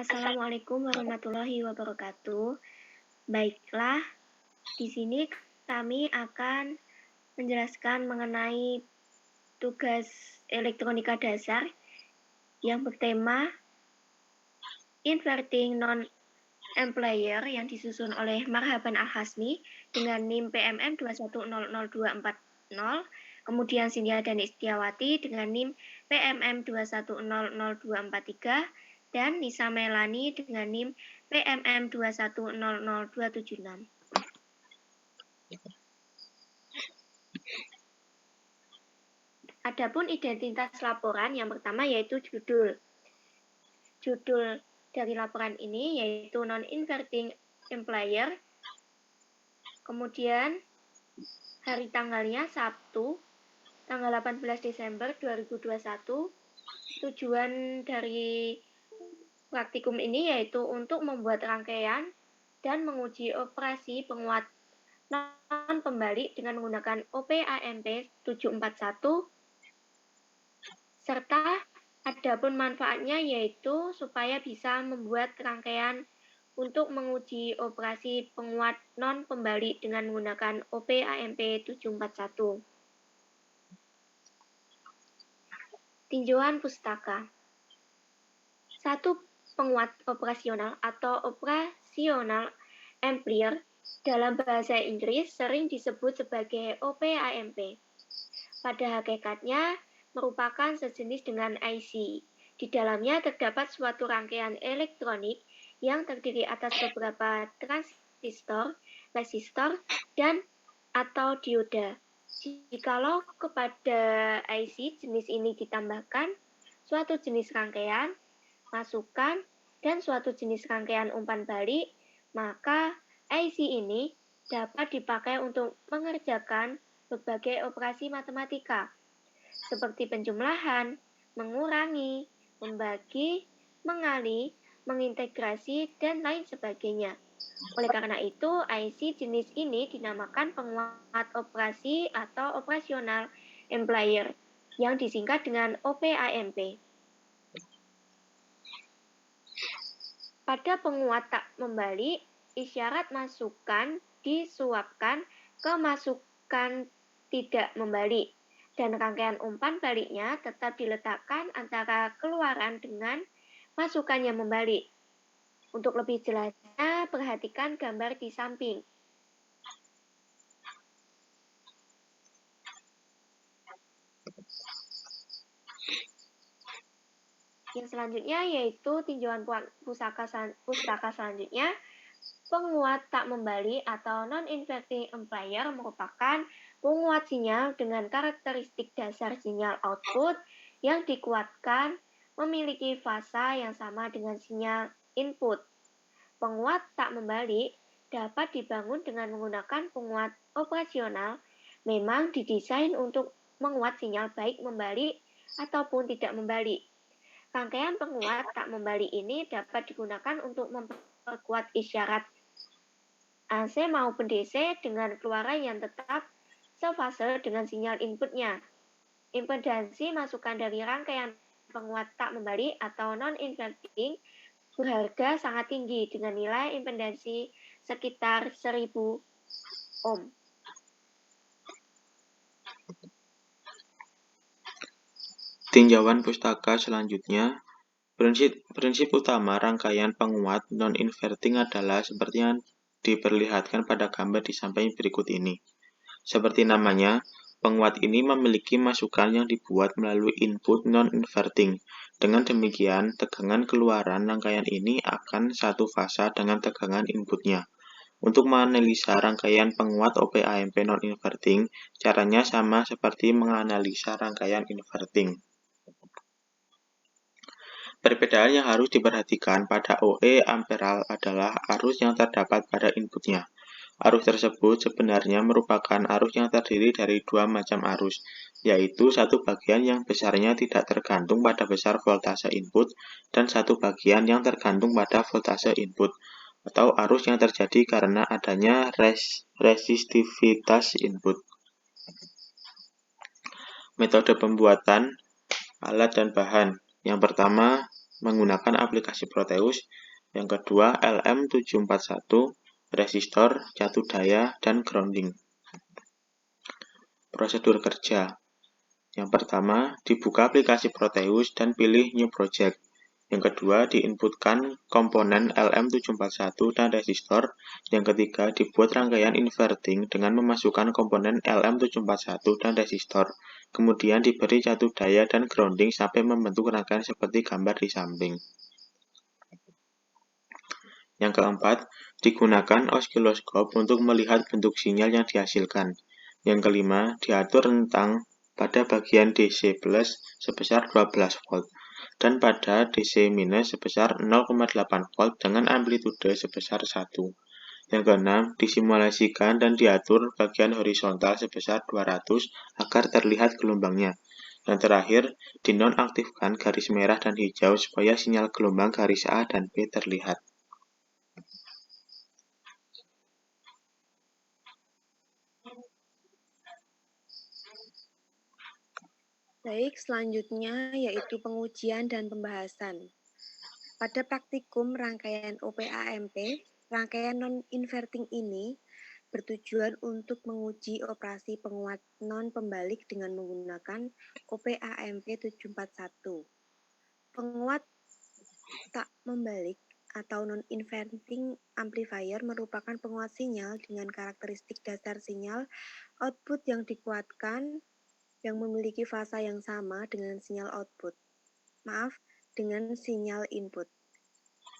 Assalamualaikum warahmatullahi wabarakatuh. Baiklah, di sini kami akan menjelaskan mengenai tugas elektronika dasar yang bertema Inverting Non-Employer yang disusun oleh Marhaban Al-Hasmi dengan NIM PMM 2100240, kemudian Sindia Dani Setiawati dengan NIM PMM 2100243, dan Nisa Melani dengan NIM PMM 2100276. Adapun identitas laporan yang pertama yaitu judul. Judul dari laporan ini yaitu Non-Inverting Employer. Kemudian hari tanggalnya Sabtu, tanggal 18 Desember 2021. Tujuan dari praktikum ini yaitu untuk membuat rangkaian dan menguji operasi penguat non-pembalik dengan menggunakan OP-AMP 741, serta adapun manfaatnya yaitu supaya bisa membuat rangkaian untuk menguji operasi penguat non-pembalik dengan menggunakan OP-AMP 741. Tinjauan pustaka. 1. Penguat operasional atau operasional amplifier dalam bahasa Inggris sering disebut sebagai OP-AMP. Pada hakikatnya merupakan sejenis dengan IC. Di dalamnya terdapat suatu rangkaian elektronik yang terdiri atas beberapa transistor, resistor, dan atau dioda. Jikalau kepada IC jenis ini ditambahkan suatu jenis rangkaian, masukan, dan suatu jenis rangkaian umpan balik, maka IC ini dapat dipakai untuk mengerjakan berbagai operasi matematika, seperti penjumlahan, mengurangi, membagi, mengali, mengintegrasi, dan lain sebagainya. Oleh karena itu, IC jenis ini dinamakan penguat operasi atau operasional amplifier, yang disingkat dengan OP-AMP. Pada penguat tak membalik, isyarat masukan disuapkan ke masukan tidak membalik, dan rangkaian umpan baliknya tetap diletakkan antara keluaran dengan masukan yang membalik. Untuk lebih jelasnya, perhatikan gambar di samping. Yang selanjutnya yaitu tinjauan pustaka selanjutnya. Penguat tak membalik atau non-inverting amplifier merupakan penguat sinyal dengan karakteristik dasar sinyal output yang dikuatkan memiliki fasa yang sama dengan sinyal input. Penguat tak membalik dapat dibangun dengan menggunakan penguat operasional, memang didesain untuk menguat sinyal baik membalik ataupun tidak membalik. Rangkaian penguat tak membalik ini dapat digunakan untuk memperkuat isyarat AC maupun DC dengan keluaran yang tetap sefase dengan sinyal inputnya. Impedansi masukan dari rangkaian penguat tak membalik atau non-inverting berharga sangat tinggi dengan nilai impedansi sekitar 1000 ohm. Tinjauan pustaka selanjutnya. Prinsip utama rangkaian penguat non-inverting adalah seperti yang diperlihatkan pada gambar di samping berikut ini. Seperti namanya, penguat ini memiliki masukan yang dibuat melalui input non-inverting. Dengan demikian, tegangan keluaran rangkaian ini akan satu fasa dengan tegangan inputnya. Untuk menganalisa rangkaian penguat OP-AMP non-inverting, caranya sama seperti menganalisa rangkaian inverting. Perbedaan yang harus diperhatikan pada OE amperal adalah arus yang terdapat pada inputnya. Arus tersebut sebenarnya merupakan arus yang terdiri dari dua macam arus, yaitu satu bagian yang besarnya tidak tergantung pada besar voltase input dan satu bagian yang tergantung pada voltase input, atau arus yang terjadi karena adanya resistivitas input. Metode pembuatan alat dan bahan. Yang pertama, menggunakan aplikasi Proteus. Yang kedua, LM741, resistor, catu daya, dan grounding. Prosedur kerja. Yang pertama, dibuka aplikasi Proteus dan pilih New Project. Yang kedua, diinputkan komponen LM741 dan resistor. Yang ketiga, dibuat rangkaian inverting dengan memasukkan komponen LM741 dan resistor. Kemudian diberi catu daya dan grounding sampai membentuk rangkaian seperti gambar di samping. Yang keempat, digunakan osiloskop untuk melihat bentuk sinyal yang dihasilkan. Yang kelima, diatur rentang pada bagian DC plus sebesar 12 volt dan pada DC minus sebesar 0,8 volt dengan amplitude sebesar 1. Yang keenam, disimulasikan dan diatur bagian horizontal sebesar 200 agar terlihat gelombangnya. Yang terakhir, dinonaktifkan garis merah dan hijau supaya sinyal gelombang garis A dan B terlihat. Baik, selanjutnya yaitu pengujian dan pembahasan. Pada praktikum rangkaian OPAMP, rangkaian non-inverting ini bertujuan untuk menguji operasi penguat non-pembalik dengan menggunakan OPAMP 741. Penguat tak membalik atau non-inverting amplifier merupakan penguat sinyal dengan karakteristik dasar sinyal output yang dikuatkan yang memiliki fasa yang sama dengan sinyal output. Dengan sinyal input.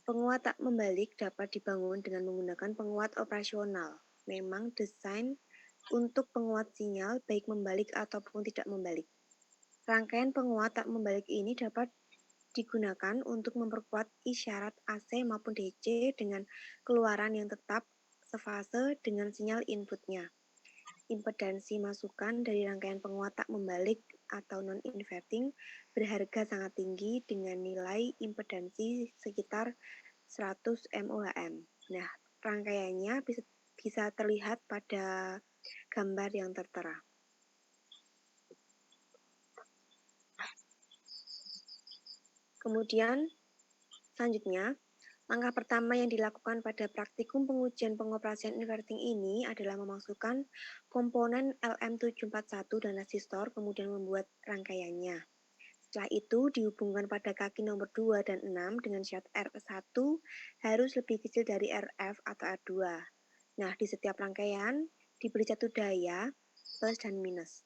Penguat tak membalik dapat dibangun dengan menggunakan penguat operasional. Memang desain untuk penguat sinyal baik membalik ataupun tidak membalik. Rangkaian penguat tak membalik ini dapat digunakan untuk memperkuat isyarat AC maupun DC dengan keluaran yang tetap sefase dengan sinyal inputnya. Impedansi masukan dari rangkaian penguat tak membalik atau non-inverting berharga sangat tinggi dengan nilai impedansi sekitar 100 mOhm. Nah, rangkaiannya bisa terlihat pada gambar yang tertera. Kemudian, selanjutnya, langkah pertama yang dilakukan pada praktikum pengujian pengoperasian inverting ini adalah memasukkan komponen LM741 dan resistor, kemudian membuat rangkaiannya. Setelah itu dihubungkan pada kaki nomor 2 dan 6 dengan syarat R1 harus lebih kecil dari RF atau R2. Nah, di setiap rangkaian diberi catu daya plus dan minus.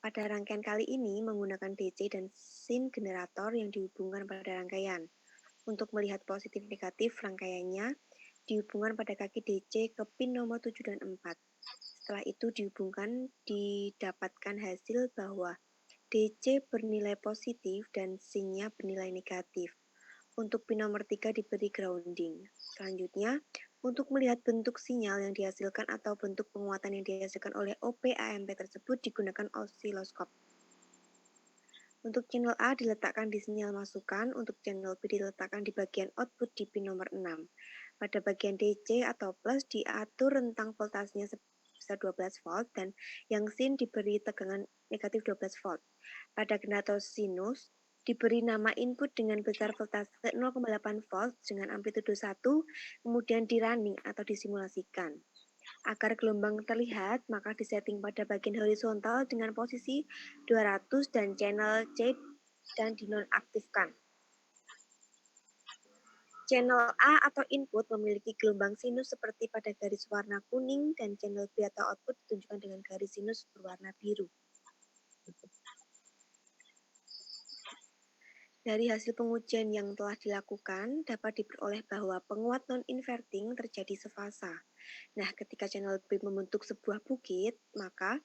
Pada rangkaian kali ini menggunakan DC dan sin generator yang dihubungkan pada rangkaian. Untuk melihat positif negatif rangkaiannya, dihubungkan pada kaki DC ke pin nomor 7 dan 4. Setelah itu didapatkan hasil bahwa DC bernilai positif dan sin-nya bernilai negatif. Untuk pin nomor 3 diberi grounding. Selanjutnya, untuk melihat bentuk sinyal yang dihasilkan atau bentuk penguatan yang dihasilkan oleh OPAMP tersebut digunakan osiloskop. Untuk channel A diletakkan di sinyal masukan, untuk channel B diletakkan di bagian output di pin nomor 6. Pada bagian DC atau plus diatur rentang voltasenya sebesar 12 volt dan yang sin diberi tegangan negatif 12 volt. Pada generator sinus diberi nama input dengan besar voltase 0,8 volt dengan amplitude 1, kemudian di running atau disimulasikan. Agar gelombang terlihat, maka disetting pada bagian horizontal dengan posisi 200 dan channel C dan dinonaktifkan. Channel A atau input memiliki gelombang sinus seperti pada garis warna kuning dan channel B atau output ditunjukkan dengan garis sinus berwarna biru. Dari hasil pengujian yang telah dilakukan, dapat diperoleh bahwa penguat non-inverting terjadi sefasa. Nah, ketika channel B membentuk sebuah bukit, maka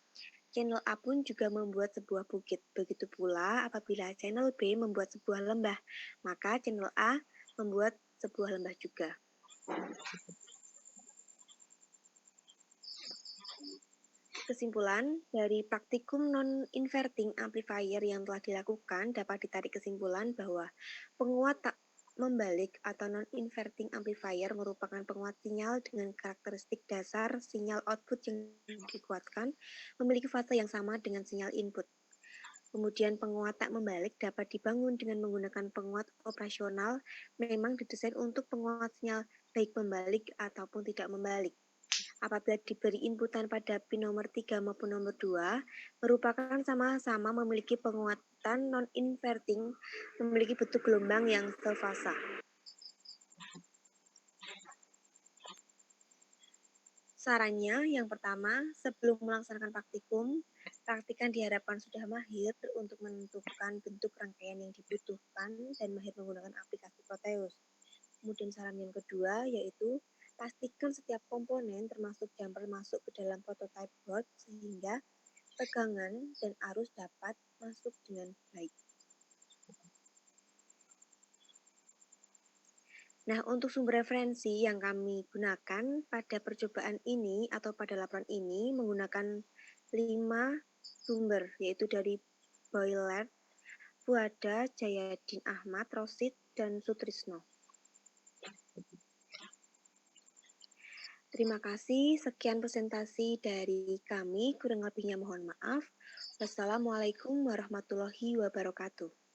channel A pun juga membuat sebuah bukit. Begitu pula apabila channel B membuat sebuah lembah, maka channel A membuat sebuah lembah juga. Kesimpulan, dari praktikum non-inverting amplifier yang telah dilakukan dapat ditarik kesimpulan bahwa penguat tak membalik atau non-inverting amplifier merupakan penguat sinyal dengan karakteristik dasar sinyal output yang dikuatkan memiliki fase yang sama dengan sinyal input. Kemudian penguat tak membalik dapat dibangun dengan menggunakan penguat operasional memang didesain untuk penguat sinyal baik membalik ataupun tidak membalik. Apabila diberi inputan pada pin nomor 3 maupun nomor 2, merupakan sama-sama memiliki penguatan non-inverting, memiliki bentuk gelombang yang sefasa. Sarannya, yang pertama, sebelum melaksanakan praktikum, praktikan diharapkan sudah mahir untuk menentukan bentuk rangkaian yang dibutuhkan dan mahir menggunakan aplikasi Proteus. Kemudian saran yang kedua yaitu pastikan setiap komponen termasuk jumper masuk ke dalam prototype board sehingga tegangan dan arus dapat masuk dengan baik. Nah, untuk sumber referensi yang kami gunakan pada percobaan ini atau pada laporan ini menggunakan 5 sumber, yaitu dari Boylard, Fuada, Jayadin Ahmad, Rosid, dan Sutrisno. Terima kasih, sekian presentasi dari kami, kurang lebihnya mohon maaf. Wassalamualaikum warahmatullahi wabarakatuh.